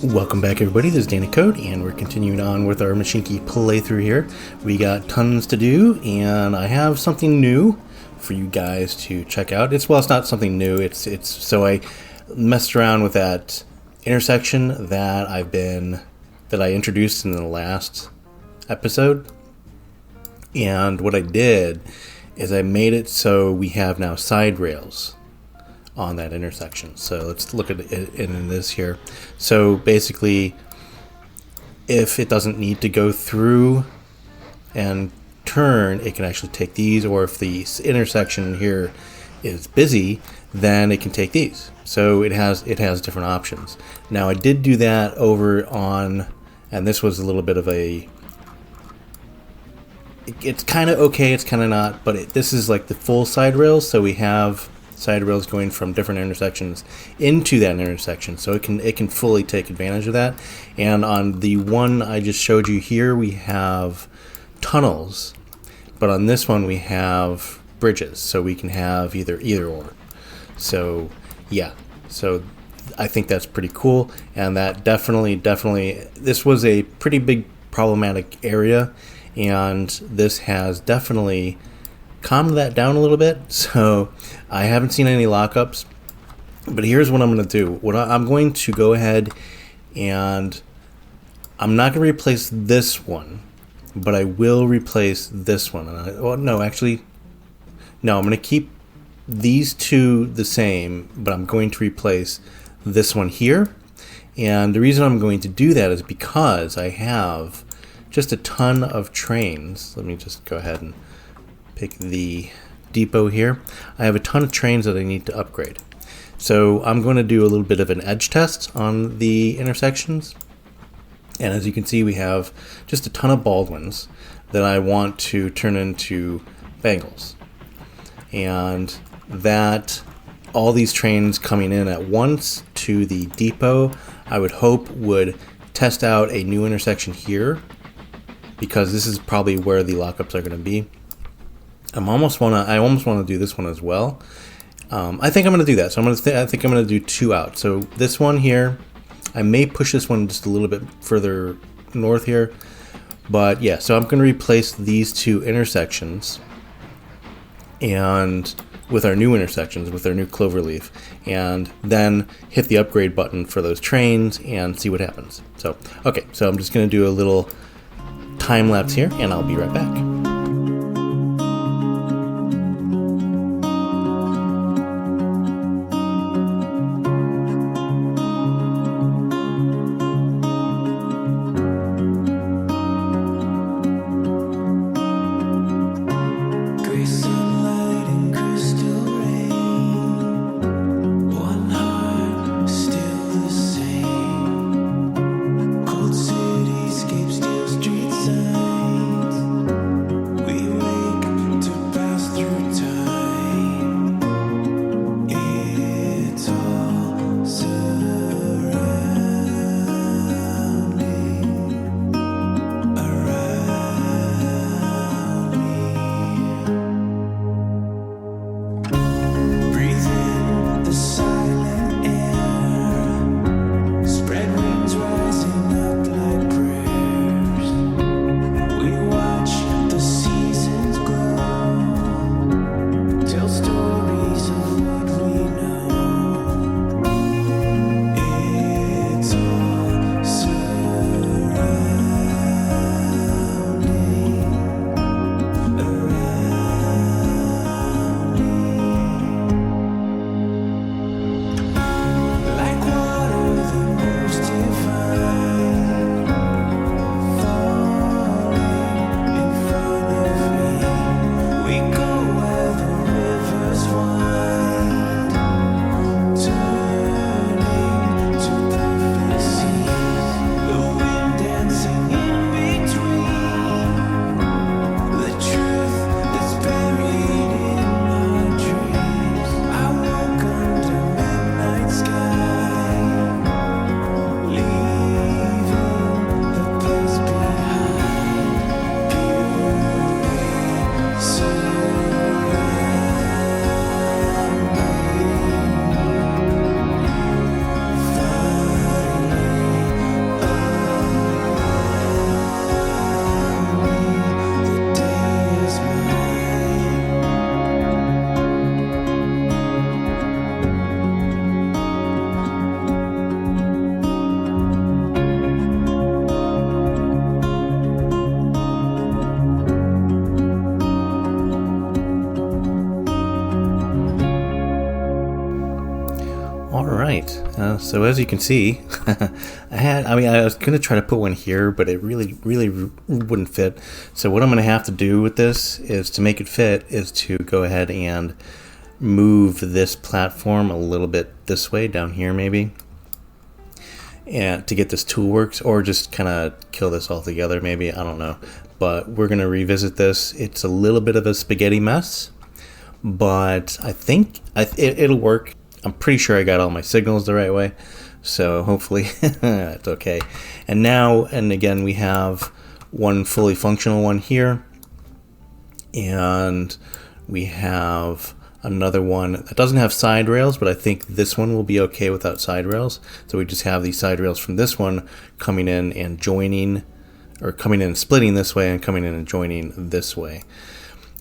Welcome back, everybody. This is DannyCode, and we're continuing on with our Mashinky playthrough here. We got tons to do, and I have something new for you guys to check out. It's not something new. It's so I messed around with that intersection that I introduced in the last episode, and what I did is I made it so we have now side rails on that intersection. So let's look at it in this here. So basically, if it doesn't need to go through and turn, it can actually take these, or if the intersection here is busy, then it can take these. So it has different options. Now I did do that over on, and this was a little bit of a, it's kind of okay, it's kind of not, but this is like the full side rails, so we have side rails going from different intersections into that intersection, so it can fully take advantage of that. And on the one I just showed you here, we have tunnels, but on this one we have bridges, so we can have either or. So yeah, so I think that's pretty cool, and that definitely this was a pretty big problematic area, and this has definitely calmed that down a little bit. So I haven't seen any lockups, but here's what I'm going to do. I'm going to go ahead, and I'm not going to replace this one, but I will replace this one. I'm going to keep these two the same, but I'm going to replace this one here. And the reason I'm going to do that is because I have just a ton of trains. Let me just go ahead and pick the depot here. I have a ton of trains that I need to upgrade. So I'm going to do a little bit of an edge test on the intersections. And as you can see, we have just a ton of Baldwins that I want to turn into Bangles. And that all these trains coming in at once to the depot, I would hope would test out a new intersection here, because this is probably where the lockups are going to be. I almost want to do this one as well. I think I'm going to do that. So I think I'm going to do two out. So this one here, I may push this one just a little bit further north here. But yeah, so I'm going to replace these two intersections and with our new intersections, with our new clover leaf, and then hit the upgrade button for those trains and see what happens. So, okay, so I'm just going to do a little time lapse here, and I'll be right back. right, so as you can see, I was going to try to put one here, but it really wouldn't fit. So what I'm going to have to do with this is, to make it fit, is to go ahead and move this platform a little bit this way, down here maybe, and to get this toolworks, or just kind of kill this altogether maybe, I don't know. But we're going to revisit this. It's a little bit of a spaghetti mess, but I think it'll work. I'm pretty sure I got all my signals the right way, so hopefully that's okay. And now, and again, we have one fully functional one here, and we have another one that doesn't have side rails, but I think this one will be okay without side rails. So we just have these side rails from this one coming in and joining, or coming in and splitting this way, and coming in and joining this way.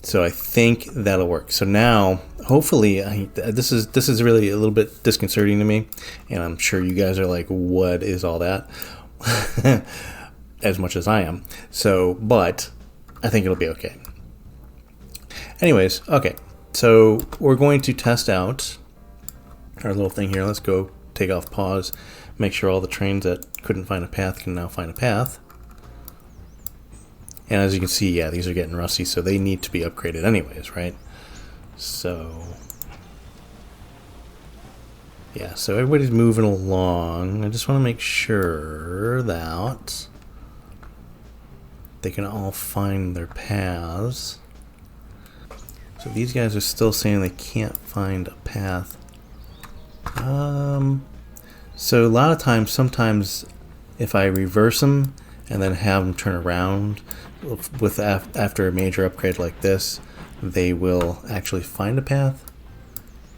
So I think that'll work. So now, hopefully, this is really a little bit disconcerting to me, and I'm sure you guys are like, what is all that? As much as I am. So, but I think it'll be okay. Anyways, okay. So we're going to test out our little thing here. Let's go take off pause, make sure all the trains that couldn't find a path can now find a path. And as you can see, yeah, these are getting rusty, so they need to be upgraded anyways, right? So, yeah, so everybody's moving along. I just want to make sure that they can all find their paths. So these guys are still saying they can't find a path. So a lot of times, sometimes if I reverse them and then have them turn around with after a major upgrade like this, they will actually find a path.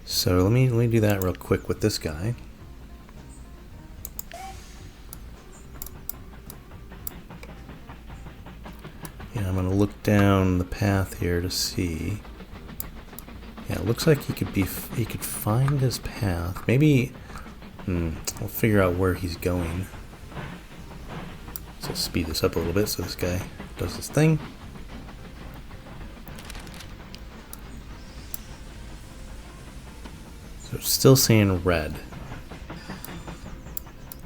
So let me do that real quick with this guy. Yeah, I'm gonna look down the path here to see. Yeah, it looks like he could find his path. Maybe we'll figure out where he's going. So speed this up a little bit so this guy does his thing. So it's still saying red,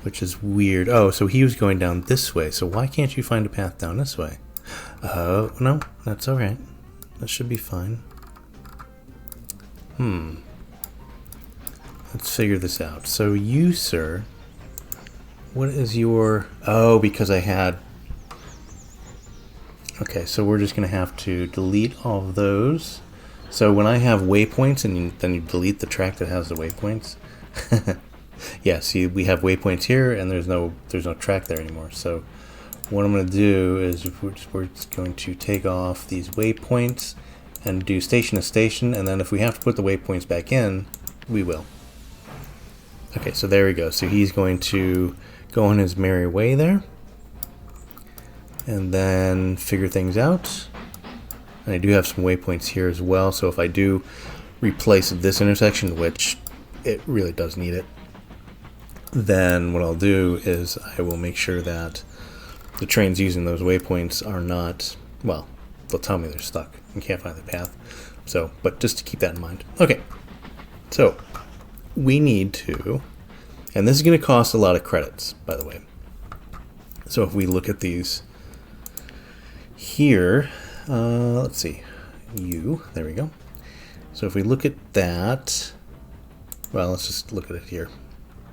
which is weird. Oh, so he was going down this way. So why can't you find a path down this way? Oh, no, that's all right. That should be fine. Let's figure this out. So you, sir, what is your... Oh, because I had... Okay, so we're just going to have to delete all of those. So when I have waypoints, and then you delete the track that has the waypoints. Yeah, see, we have waypoints here, and there's no track there anymore. So what I'm going to do is we're just going to take off these waypoints and do station to station, and then if we have to put the waypoints back in, we will. Okay, so there we go. So he's going to go on his merry way there, and then figure things out. And I do have some waypoints here as well, so if I do replace this intersection, which it really does need it, then what I'll do is I will make sure that the trains using those waypoints are not, well, they'll tell me they're stuck and can't find the path. So, but just to keep that in mind. Okay, so we need to, and this is going to cost a lot of credits, by the way. So if we look at these here, let's see, there we go. So if we look at that, well, let's just look at it here,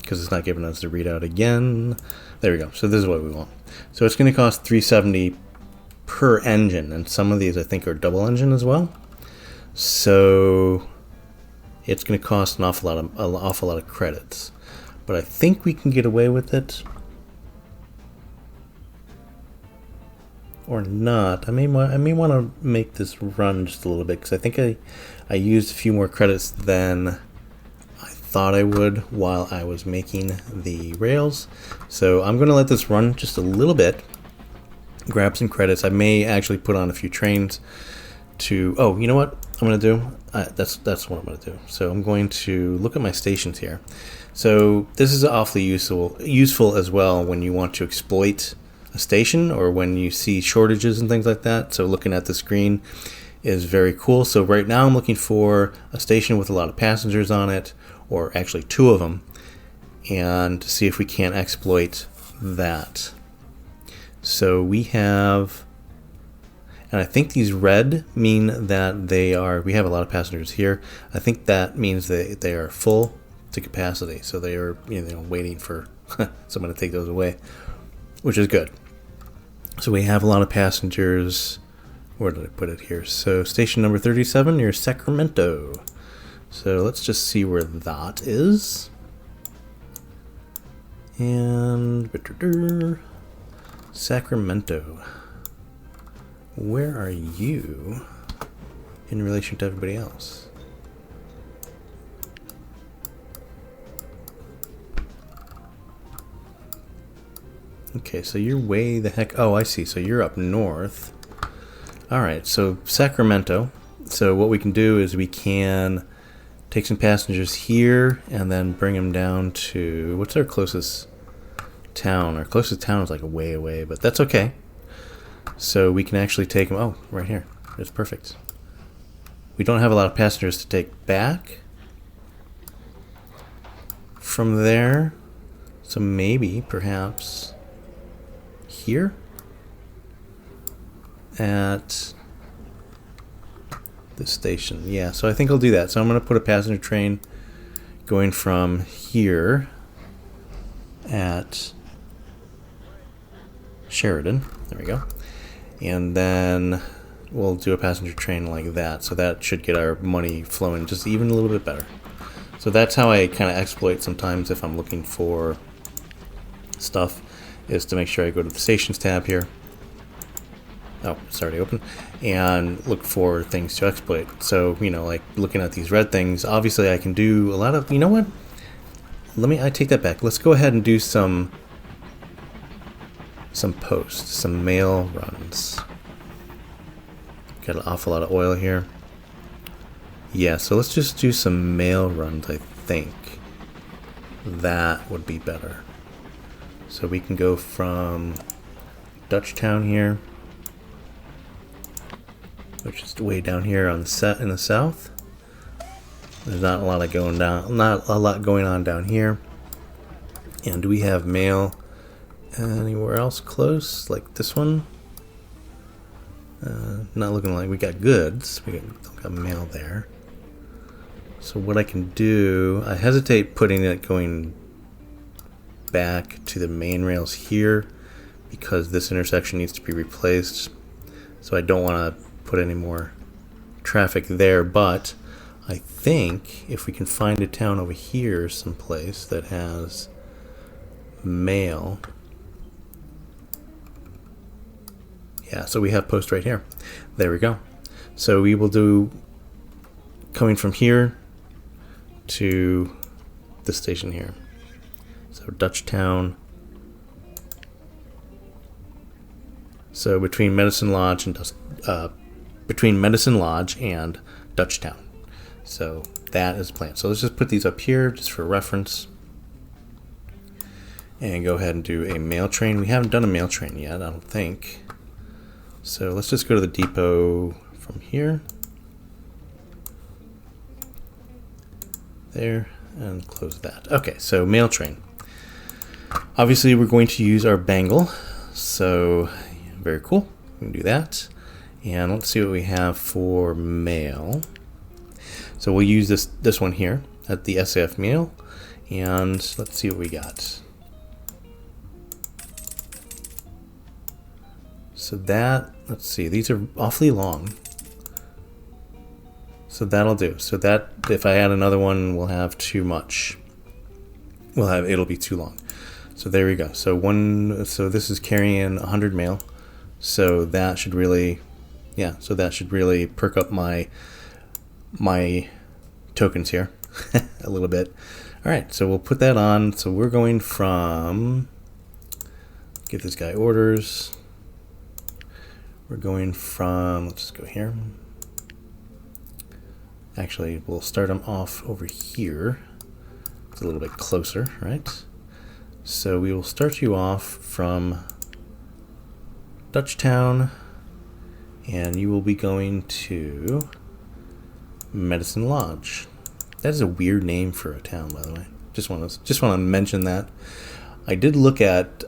because it's not giving us the readout again. There we go. So this is what we want. So it's going to cost $370 per engine, and some of these I think are double engine as well. So it's going to cost an awful lot of credits, but I think we can get away with it, or not. I may want to make this run just a little bit, because I think I used a few more credits than I thought I would while I was making the rails. So I'm going to let this run just a little bit, grab some credits. I may actually put on a few trains to... Oh, you know what I'm going to do? That's what I'm going to do. So I'm going to look at my stations here. So this is awfully useful as well when you want to exploit a station, or when you see shortages and things like that. So looking at the screen is very cool. So right now I'm looking for a station with a lot of passengers on it, or actually two of them, and see if we can't exploit that. So we have, and I think these red mean that they are, we have a lot of passengers here. I think that means that they are full to capacity. So they are, waiting for someone to take those away, which is good. So we have a lot of passengers. Where did I put it here? So station number 37 near Sacramento. So let's just see where that is. And Sacramento. Where are you in relation to everybody else? Okay, so you're way the heck... Oh, I see. So you're up north. Alright, so Sacramento. So what we can do is we can take some passengers here and then bring them down to... What's our closest town? Our closest town is like way away, but that's okay. So we can actually take them... Oh, right here. It's perfect. We don't have a lot of passengers to take back from there. So maybe, perhaps, here at the station. Yeah, so I think I'll do that. So I'm going to put a passenger train going from here at Sheridan. There we go. And then we'll do a passenger train like that. So that should get our money flowing just even a little bit better. So that's how I kind of exploit sometimes if I'm looking for stuff, is to make sure I go to the stations tab here. Oh, it's already open. And look for things to exploit. So, like looking at these red things, obviously I can do a lot of, you know what? I take that back. Let's go ahead and do some posts, some mail runs. Got an awful lot of oil here. Yeah, so let's just do some mail runs, I think. That would be better. So we can go from Dutchtown here, which is way down here on the in the south. There's not a lot going on down here. And do we have mail anywhere else close, like this one? Not looking like we got goods. We don't got mail there. So what I can do, I hesitate putting it going back to the main rails here because this intersection needs to be replaced. So I don't want to put any more traffic there, but I think if we can find a town over here someplace that has mail. Yeah, so we have post right here. There we go. So we will do coming from here to the station here. So Dutchtown. So between Medicine Lodge and Dutchtown. So that is the plan. So let's just put these up here just for reference. And go ahead and do a mail train. We haven't done a mail train yet, I don't think. So let's just go to the depot from here. There, and close that. Okay, so mail train. Obviously we're going to use our bangle. So very cool. We can do that. And let's see what we have for mail. So we'll use this one here at the SAF mail. And let's see what we got. So that, let's see, these are awfully long. So that'll do. So that, if I add another one, we'll have too much. It'll be too long. So there we go. So so this is carrying 100 mail. So that should really, so that should really perk up my tokens here a little bit. All right, so we'll put that on. So we're going from, give this guy orders. We're going from, let's just go here. Actually, we'll start them off over here. It's a little bit closer, right? So we will start you off from Dutchtown, and you will be going to Medicine Lodge. That is a weird name for a town, by the way. Just want to mention that. I did look at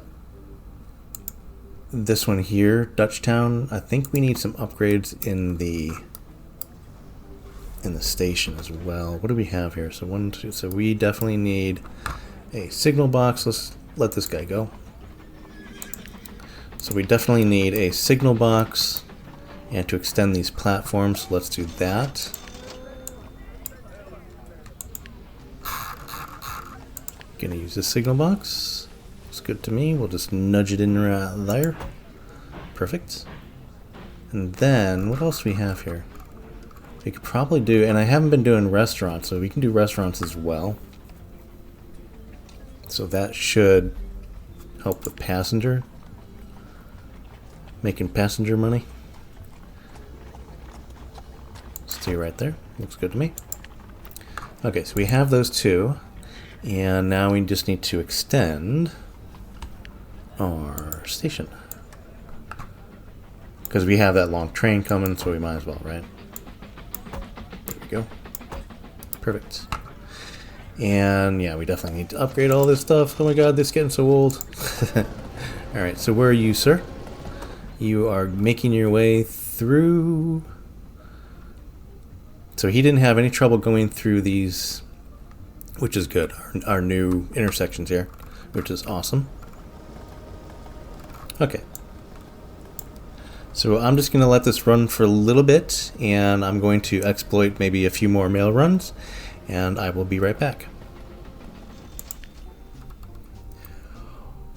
this one here, Dutchtown. I think we need some upgrades in the station as well. What do we have here? So 1, 2. So we definitely need a signal box. Let's let this guy go. So we definitely need a signal box and to extend these platforms. So let's do that. Gonna use the signal box. Looks good to me. We'll just nudge it in right there. Perfect. And then what else do we have here? We could probably do, and I haven't been doing restaurants, so we can do restaurants as well. So that should help with passenger. Making passenger money. Stay right there. Looks good to me. Okay, so we have those two. And now we just need to extend our station. Because we have that long train coming, so we might as well, right? There we go. Perfect. And yeah, we definitely need to upgrade all this stuff. Oh my god, this is getting so old. Alright, so where are you, sir? You are making your way through. So he didn't have any trouble going through these, which is good. Our new intersections here, which is awesome. Okay. So I'm just going to let this run for a little bit, and I'm going to exploit maybe a few more mail runs, and I will be right back.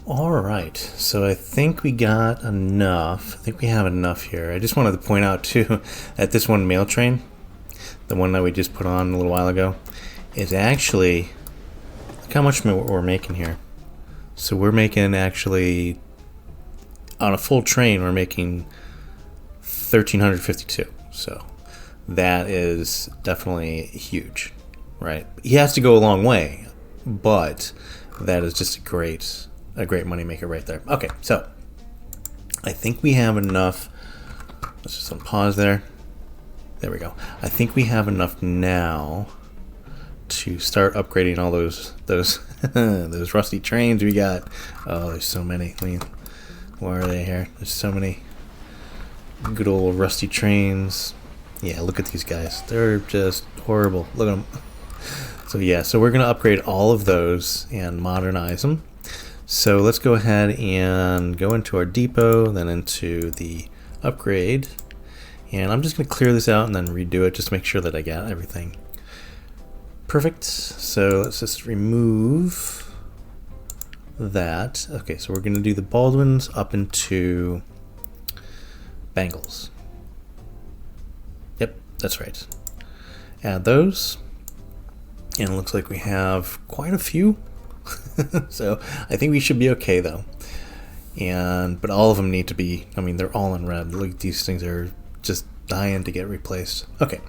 Alright, so I think we got enough. I think we have enough here. I just wanted to point out too that this one mail train, the one that we just put on a little while ago, is actually, look how much we're making here. So we're making, actually, on a full train, we're making 1,352. So that is definitely huge, right? He has to go a long way, but that is just a great money maker right there. Okay, so I think we have enough. Let's just unpause there. There we go. I think we have enough now to start upgrading all those those rusty trains we got. Oh, there's so many. I mean, why are they here? There's so many good old rusty trains. Yeah, look at these guys. They're just horrible. Look at them. So yeah, so we're gonna upgrade all of those and modernize them. So let's go ahead and go into our depot, then into the upgrade. And I'm just gonna clear this out and then redo it just to make sure that I got everything perfect. So let's just remove that. Okay, so we're going to do the Baldwins up into Bangles. Yep, that's right. Add those. And it looks like we have quite a few. So I think we should be okay though. But all of them need to be, I mean, they're all in red. Look, these things are just dying to get replaced. Okay.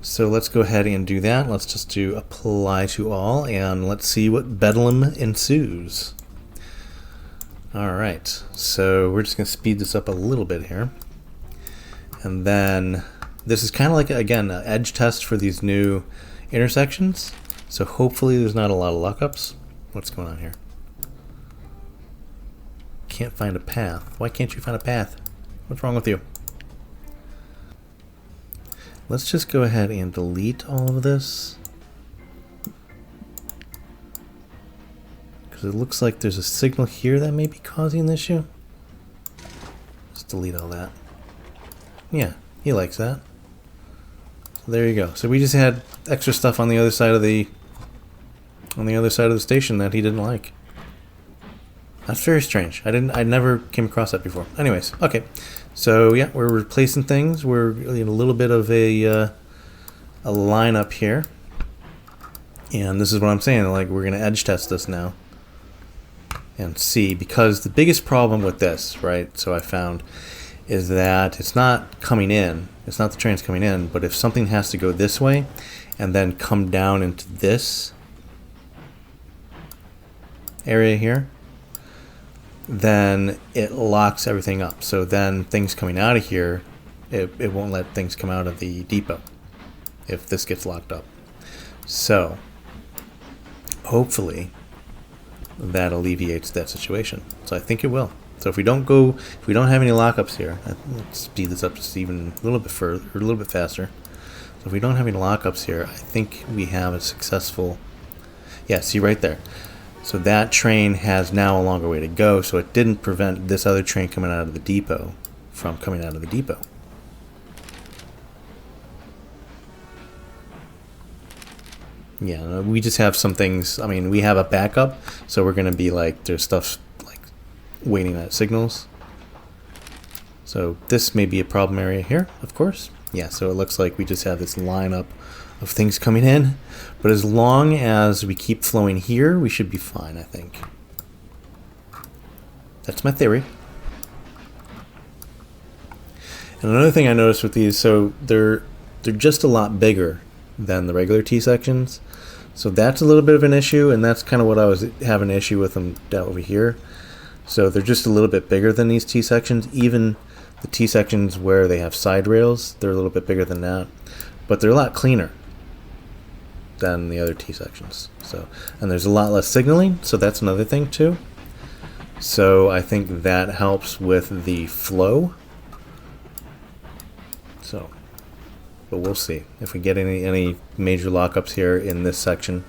So let's go ahead and do that. Let's just do apply to all, and let's see what bedlam ensues. Alright, so we're just going to speed this up a little bit here. And then this is kind of like, again, an edge test for these new intersections. So hopefully there's not a lot of lockups. What's going on here? Can't find a path. Why can't you find a path? What's wrong with you? Let's just go ahead and delete all of this, because it looks like there's a signal here that may be causing the issue. Just delete all that. Yeah, he likes that. So there you go. So we just had extra stuff on the other side of the station that he didn't like. That's very strange. I never came across that before. Anyways, okay. So yeah, we're replacing things. We're in a little bit of a lineup here, and this is what I'm saying. Like, we're gonna edge test this now and see, because the biggest problem with this, right? So I found is that it's not coming in. It's not the trains coming in, but if something has to go this way and then come down into this area here, then it locks everything up. So then things coming out of here, it won't let things come out of the depot if this gets locked up. So hopefully that alleviates that situation. So I think it will. So if we don't have any lockups here, let's speed this up just even a little bit further, or a little bit faster. So if we don't have any lockups here, I think we have a successful, yeah, see right there. So that train has now a longer way to go, so it didn't prevent this other train coming out of the depot from coming out of the depot. Yeah, we just have some things, I mean, we have a backup, so we're going to be like, there's stuff like waiting at signals. So this may be a problem area here, of course. Yeah, so it looks like we just have this lineup of things coming in. But as long as we keep flowing here, we should be fine, I think. That's my theory. And another thing I noticed with these, so they're just a lot bigger than the regular T-sections. So that's a little bit of an issue, and that's kind of what I was having an issue with them down over here. So they're just a little bit bigger than these T-sections. Even the T-sections where they have side rails, they're a little bit bigger than that. But they're a lot cleaner than the other T-sections. So, and there's a lot less signaling, so that's another thing too. So I think that helps with the flow. So, but we'll see. If we get any major lockups here in this section,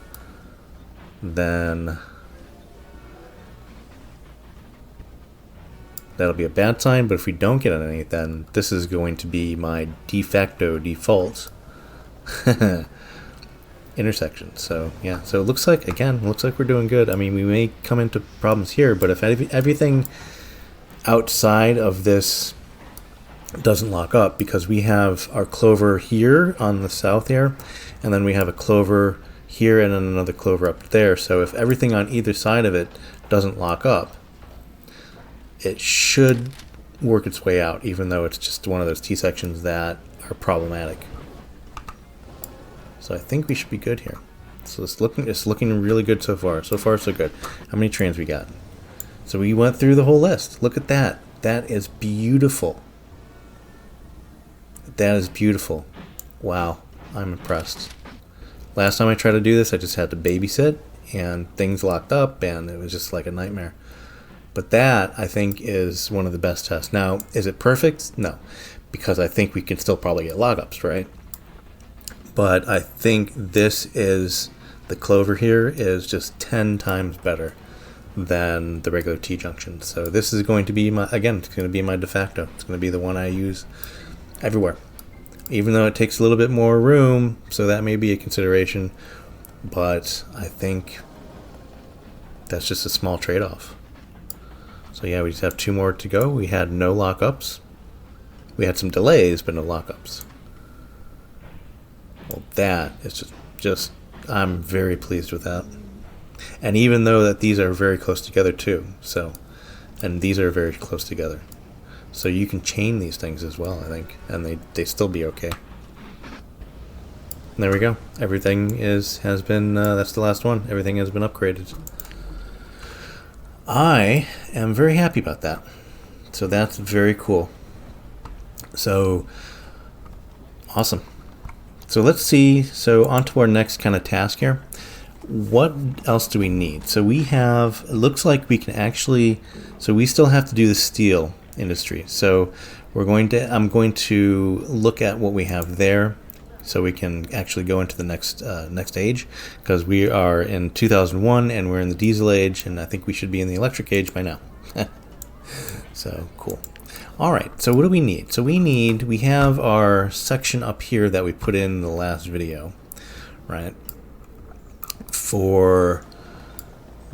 then that'll be a bad sign. But if we don't get any, then this is going to be my de facto default intersection. So yeah, so it looks like, again, looks like we're doing good. I mean, we may come into problems here, but if everything outside of this doesn't lock up, because we have our clover here on the south here, and then we have a clover here and then another clover up there. So if everything on either side of it doesn't lock up, it should work its way out, even though it's just one of those T-sections that are problematic. So I think we should be good here. So it's looking really good so far. So far so good. How many trains we got? So we went through the whole list. Look at that. That is beautiful. That is beautiful. Wow, I'm impressed. Last time I tried to do this, I just had to babysit, and things locked up, and it was just like a nightmare. But that, I think, is one of the best tests. Now, is it perfect? No, because I think we can still probably get lockups, right? But I think the clover here is just 10 times better than the regular T-junction. So this is going to be it's going to be my de facto. It's going to be the one I use everywhere. Even though it takes a little bit more room, so that may be a consideration. But I think that's just a small trade-off. So yeah, we just have 2 more to go. We had no lockups. We had some delays, but no lockups. Well, that is just I'm very pleased with that. And even though that these are very close together too, and these are very close together. So you can chain these things as well, I think, and they still be okay. And there we go. Everything has been, that's the last one. Everything has been upgraded. I am very happy about that. So that's very cool. So, awesome. So let's see, so on to our next kind of task here. What else do we need? So we have, it looks like we can actually, so we still have to do the steel industry. So I'm going to look at what we have there so we can actually go into the next age, because we are in 2001 and we're in the diesel age, and I think we should be in the electric age by now. So cool. All right, so what do we need? So we have our section up here that we put in the last video, right, for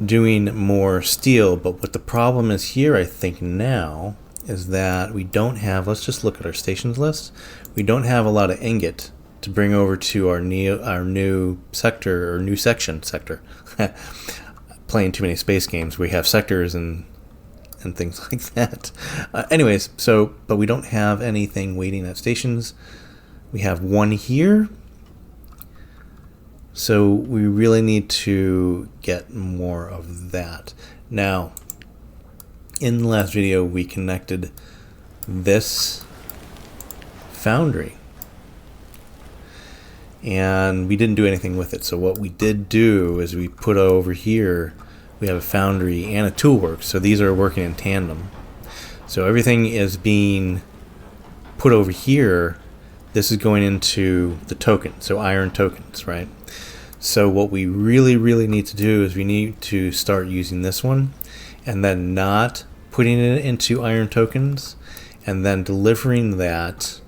doing more steel. But what the problem is here, I think now, is that we don't have, let's just look at our stations list. We don't have a lot of ingot to bring over to our new sector, or new section sector. Playing too many space games, we have sectors and things like that. Anyways, but we don't have anything waiting at stations. We have one here. So we really need to get more of that. Now, in the last video, we connected this foundry. and we didn't do anything with it. So what we did do is we put over here, we have a foundry and a toolworks. So these are working in tandem. So everything is being put over here. This is going into the token, so iron tokens, right? So what we really need to do is we need to start using this one and then not putting it into iron tokens and then delivering that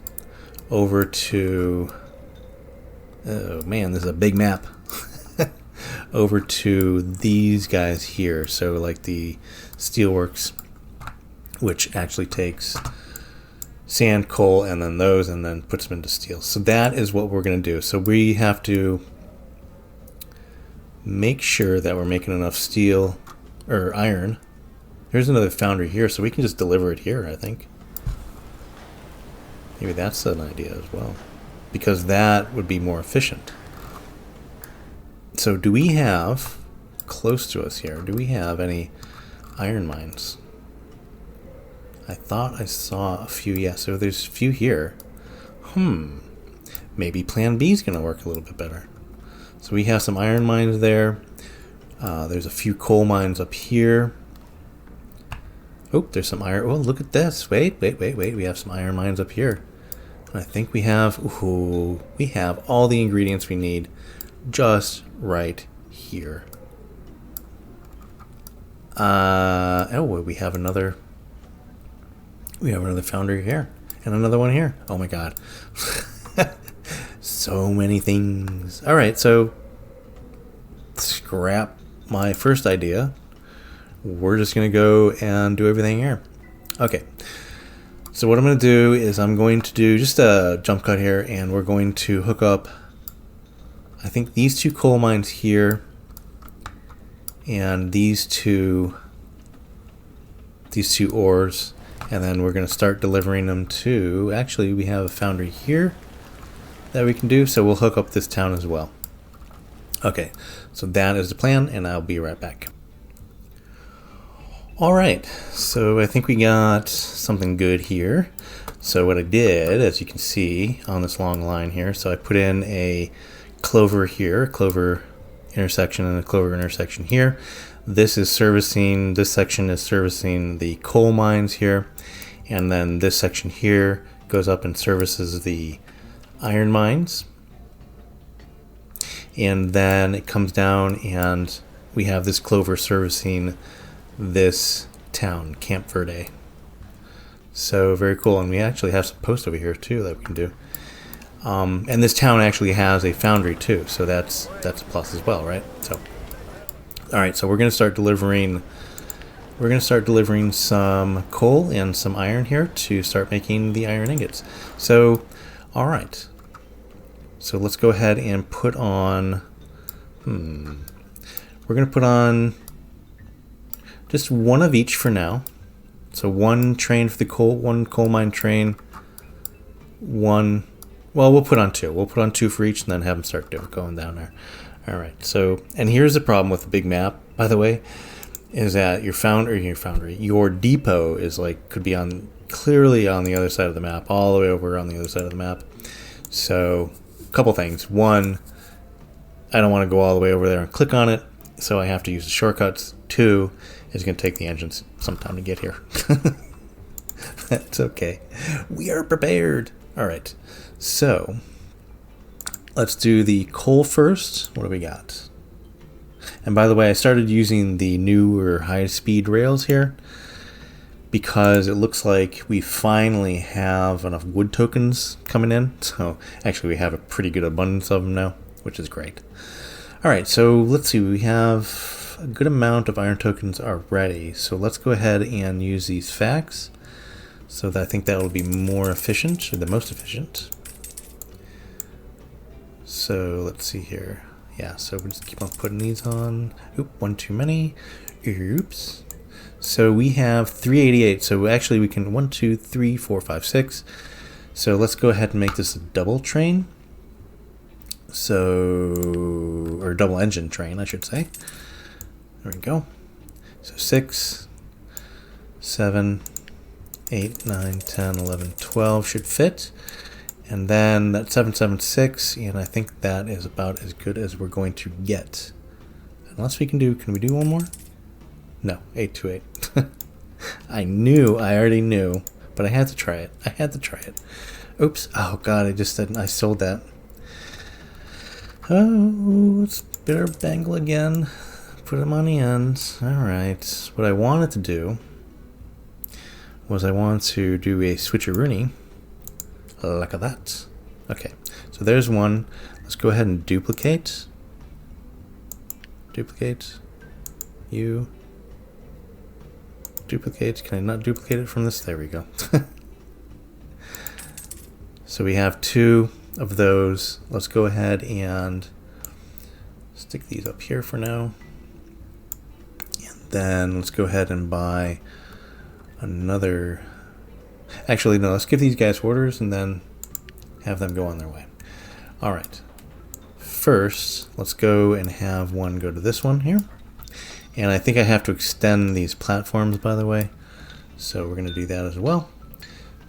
over to, oh man, this is a big map, over to these guys here. So like the steelworks, which actually takes sand, coal, and then those, and then puts them into steel. So that is what we're going to do. So we have to make sure that we're making enough steel or iron. Here's another foundry here, so we can just deliver it here, I think. Maybe that's an idea as well, because that would be more efficient. So do we have, close to us here, do we have any iron mines? I thought I saw a few, yeah, so there's a few here. Maybe plan B is going to work a little bit better. So we have some iron mines there. There's a few coal mines up here. Oh, there's some iron. Oh, look at this. Wait. We have some iron mines up here. And I think we have all the ingredients we need just right here. Oh, we have another foundry here and another one here. Oh my god. So many things. All right, so scrap my first idea. We're just going to go and do everything here. Okay. So what I'm going to do is I'm going to do just a jump cut here, and we're going to hook up, I think, these two coal mines here and these two ores, and then we're going to start delivering them to, actually we have a foundry here that we can do, so we'll hook up this town as well. Okay, so that is the plan, and I'll be right back. Alright, so I think we got something good here. So what I did, as you can see on this long line here, so I put in a clover here, a clover intersection and a clover intersection here. This section is servicing the coal mines here, and then this section here goes up and services the iron mines, and then it comes down and we have this clover servicing this town, Camp Verde. So very cool, and we actually have some posts over here too that we can do. And this town actually has a foundry too, so that's a plus as well, right? So, all right, so we're going to start delivering. We're going to start delivering some coal and some iron here to start making the iron ingots. So, all right. So let's go ahead and put on. We're going to put on just one of each for now. So one train for the coal, one coal mine train, one. Well, we'll put on two. We'll put on two for each, and then have them start going down there. All right. So, and here's the problem with the big map, by the way, is that your depot is could be clearly on the other side of the map, all the way over on the other side of the map. So, a couple things. One, I don't want to go all the way over there and click on it, so I have to use the shortcuts. Two, it's going to take the engines some time to get here. That's okay. We are prepared. All right. So, let's do the coal first. What do we got? And by the way, I started using the newer high-speed rails here because it looks like we finally have enough wood tokens coming in. So, actually, we have a pretty good abundance of them now, which is great. All right, so let's see. We have a good amount of iron tokens already. So, let's go ahead and use these facts. So, I think that will be more efficient, or the most efficient. So let's see here. Yeah, so we'll just keep on putting these on. Oop, one too many. Oops. So we have 388. So actually we can 1, 2, 3, 4, 5, 6. So let's go ahead and make this a double train. So, or double engine train, I should say. There we go. So 6, 7, 8, 9, 10, 11, 12 should fit. And then that 776, and I think that is about as good as we're going to get. Unless we can we do one more? No, 828. I already knew, but I had to try it. Oops, oh god, I sold that. Oh, it's bitter bangle again. Put them on the ends. Alright, what I wanted to do was I want to do a switcheroony. Like that. Okay, so there's one. Let's go ahead and duplicate. Duplicate. You. Duplicate. Can I not duplicate it from this? There we go. So we have 2 of those. Let's go ahead and stick these up here for now. And then let's go ahead and buy another. Actually, no, let's give these guys orders and then have them go on their way. Alright. First, let's go and have one go to this one here. And I think I have to extend these platforms, by the way. So we're going to do that as well.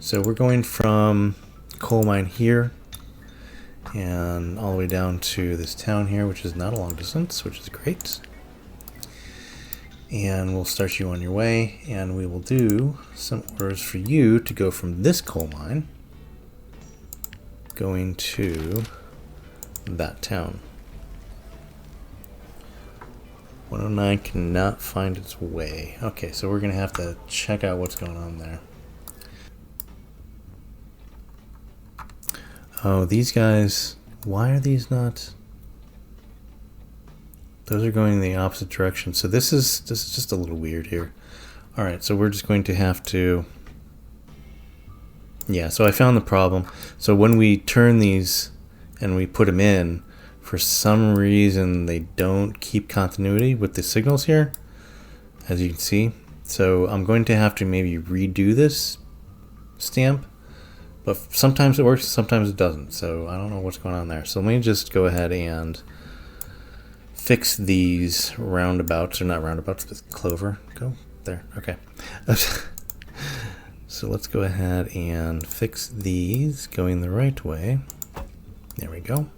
So we're going from coal mine here and all the way down to this town here, which is not a long distance, which is great. And we'll start you on your way, and we will do some orders for you to go from this coal mine going to that town. 109 cannot find its way. Okay, so we're gonna have to check out what's going on there. Oh, these guys, why are these not? Those are going in the opposite direction. So this is just a little weird here. All right, so we're just going to have to. Yeah, so I found the problem. So when we turn these and we put them in, for some reason they don't keep continuity with the signals here, as you can see. So I'm going to have to maybe redo this stamp, but sometimes it works, sometimes it doesn't. So I don't know what's going on there. So let me just go ahead and fix these roundabouts, or not roundabouts, but clover. Go there. Okay. So let's go ahead and fix these going the right way. There we go.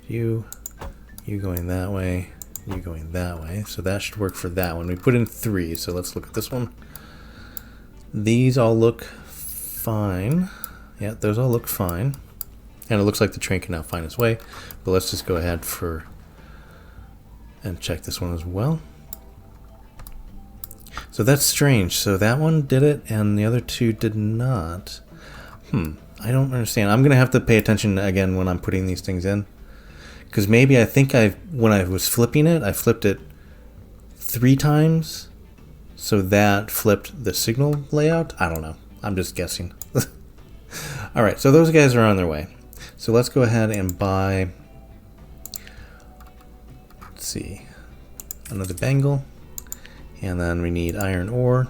You going that way, you going that way. So that should work for that one. We put in 3, so let's look at this one. These all look fine. Yeah, those all look fine. And it looks like the train can now find its way. But let's just go ahead and check this one as well. So that's strange. So that one did it and the other 2 did not. I don't understand. I'm going to have to pay attention again when I'm putting these things in. Because maybe I think when I was flipping it, I flipped it 3 times. So that flipped the signal layout. I don't know. I'm just guessing. Alright, so those guys are on their way. So let's go ahead and buy, let's see, another bangle. And then we need iron ore.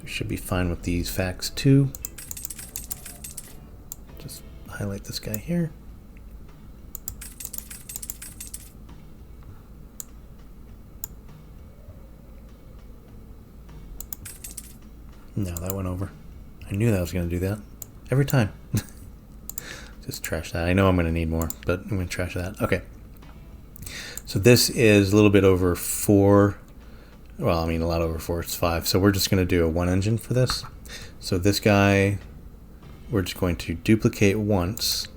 We should be fine with these facts too. Just highlight this guy here. No, that went over. I knew that was going to do that. Every time. Just trash that. I know I'm going to need more, but I'm going to trash that. Okay. So this is a little bit over 4. Well, I mean a lot over 4. It's 5. So we're just going to do a 1 engine for this. So this guy, we're just going to duplicate once.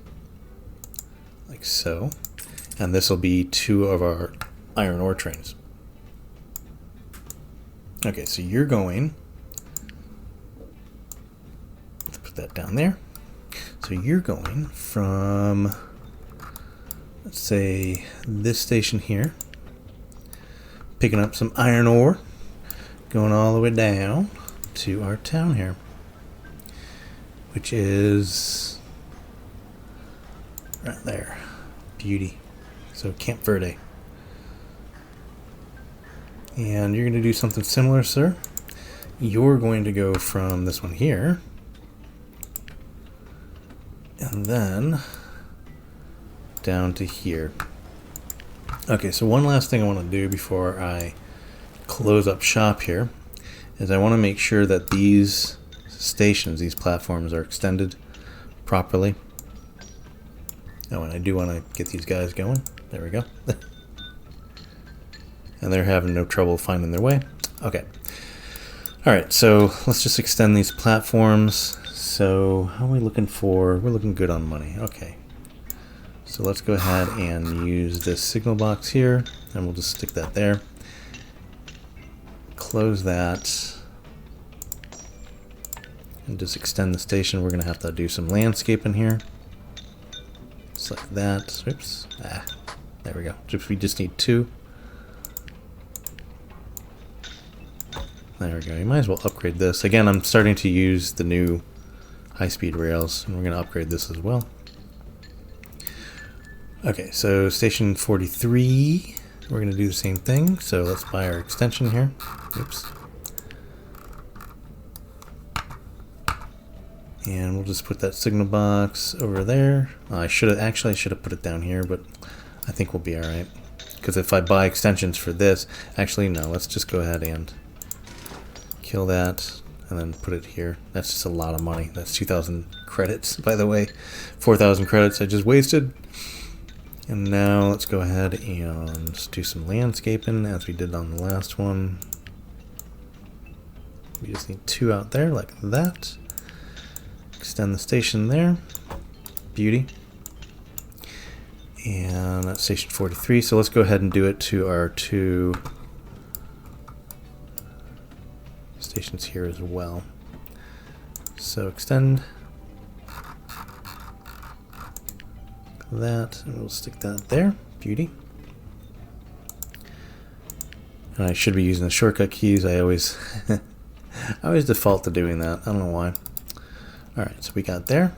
Like so. And this will be 2 of our iron ore trains. Okay, so you're going... Put that down there. So you're going from, let's say, this station here, picking up some iron ore, going all the way down to our town here, which is right there. Beauty. So Camp Verde. And you're going to do something similar, sir. You're going to go from this one here, and then down to here. Okay, so one last thing I want to do before I close up shop here is I want to make sure that these stations, these platforms, are extended properly. Oh, and I do want to get these guys going. There we go. And they're having no trouble finding their way. Okay. Alright, so let's just extend these platforms. So, how are we looking for? We're looking good on money. Okay. So let's go ahead and use this signal box here, and we'll just stick that there. Close that. And just extend the station. We're going to have to do some landscaping here. Just like that. Oops. There we go. We just need 2. There we go. You might as well upgrade this. Again, I'm starting to use the new high-speed rails, and we're going to upgrade this as well. Okay, so station 43, we're going to do the same thing. So let's buy our extension here. Oops. And we'll just put that signal box over there. I should have put it down here, but I think we'll be all right. Because if I buy extensions for this, actually no, let's just go ahead and kill that and then put it here. That's just a lot of money. That's 2,000 credits, by the way. 4,000 credits I just wasted. And now let's go ahead and just do some landscaping as we did on the last one. We just need 2 out there like that. Extend the station there. Beauty. And that's station 43. So let's go ahead and do it to our 2 stations here as well. So extend that, and we'll stick that there. Beauty. And I should be using the shortcut keys. I always default to doing that. I don't know why. Alright, so we got there.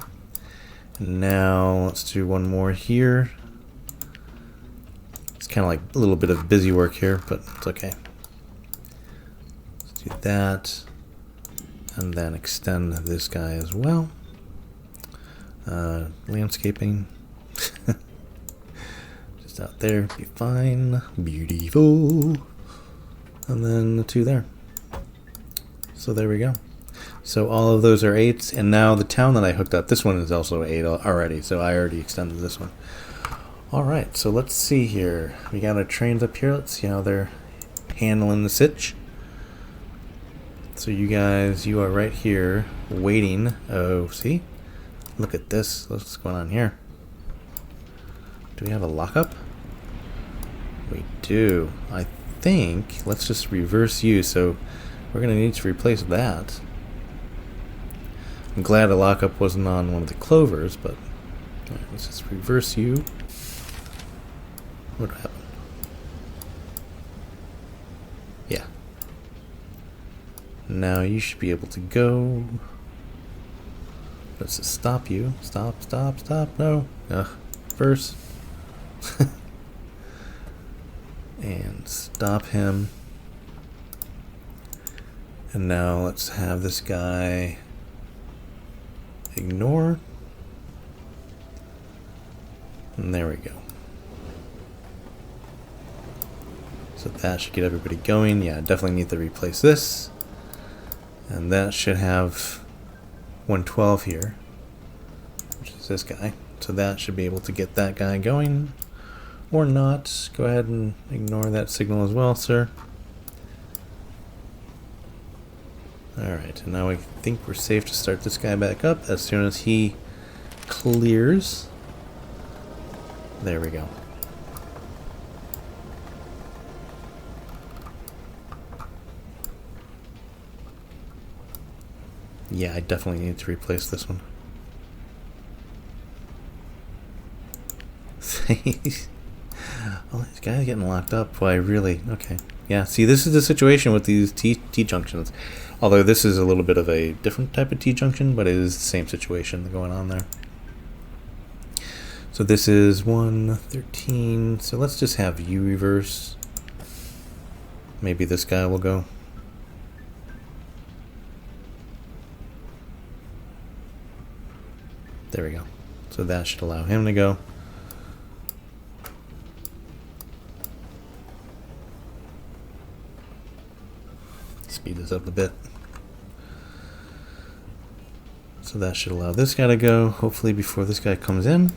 And now let's do one more here. It's kind of like a little bit of busy work here, but it's okay. Let's do that. And then extend this guy as well. Landscaping. Just out there, be fine. Beautiful. And then the 2 there. So there we go. So all of those are 8s, and now the town that I hooked up, this one is also 8 already, so I already extended this one. Alright, so let's see here. We got our trains up here. Let's see how they're handling the sitch. So you guys, you are right here waiting. Oh, see? Look at this. What's going on here? Do we have a lockup? We do. I think, let's just reverse you, so we're going to need to replace that. I'm glad a lockup wasn't on one of the clovers, but right, let's just reverse you. What happened? Yeah. Now you should be able to go. Let's just stop you. Stop, stop, stop. No. First. And stop him. And now let's have this guy ignore. And there we go. So that should get everybody going. Yeah, definitely need to replace this. And that should have 112 here, which is this guy. So that should be able to get that guy going. Or not. Go ahead and ignore that signal as well, sir. Alright, and now I think we're safe to start this guy back up as soon as he clears. There we go. Yeah, I definitely need to replace this one. Oh, this guy's getting locked up. Why, really? Okay. Yeah, see, this is the situation with these t-junctions. Although this is a little bit of a different type of t-junction, but it is the same situation going on there. So this is 113. So let's just have you reverse. Maybe this guy will go. There we go. So that should allow him to go. Speed this up a bit. So that should allow this guy to go, hopefully before this guy comes in.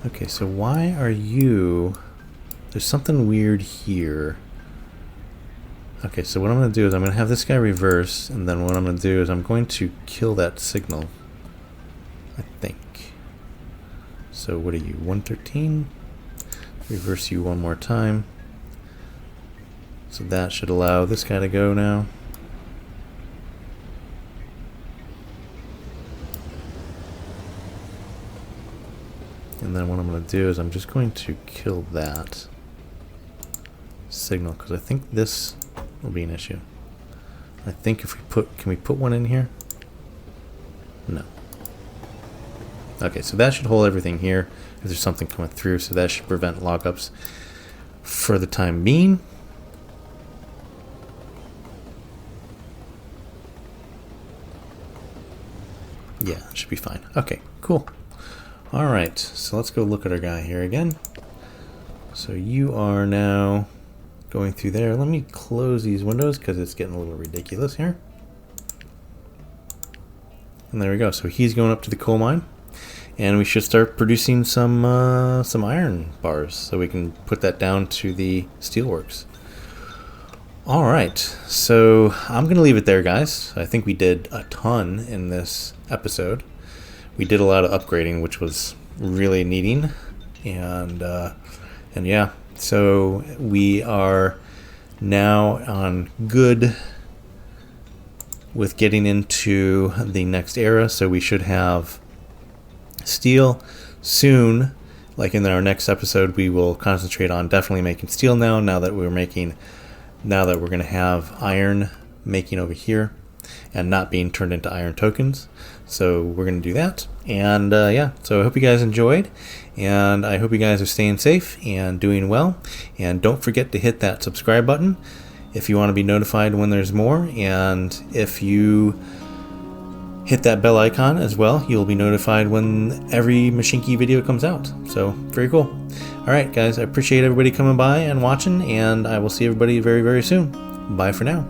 Okay, so why are you... There's something weird here. Okay, so what I'm going to do is I'm going to have this guy reverse, and then what I'm going to do is I'm going to kill that signal, I think. So what are you, 113? Reverse you one more time. So that should allow this guy to go now. And then what I'm going to do is I'm just going to kill that signal, because I think this will be an issue. I think if we put, can we put one in here? No. Okay, so that should hold everything here if there's something coming through, so that should prevent lockups for the time being. Yeah, it should be fine. Okay, cool. Alright, so let's go look at our guy here again. So you are now going through there. Let me close these windows because it's getting a little ridiculous here. And there we go. So he's going up to the coal mine, and we should start producing some iron bars so we can put that down to the steelworks. Alright, so I'm going to leave it there, guys. I think we did a ton in this episode. We did a lot of upgrading, which was really needing, and yeah, so we are now on good with getting into the next era. So we should have steel soon. Like in our next episode, we will concentrate on definitely making steel now that we're going to have iron making over here and not being turned into iron tokens. So we're going to do that. And yeah, so I hope you guys enjoyed, and I hope you guys are staying safe and doing well. And don't forget to hit that subscribe button if you want to be notified when there's more. And if you hit that bell icon as well, you'll be notified when every Mashinky video comes out. So very cool. All right, guys, I appreciate everybody coming by and watching, and I will see everybody very, very soon. Bye for now.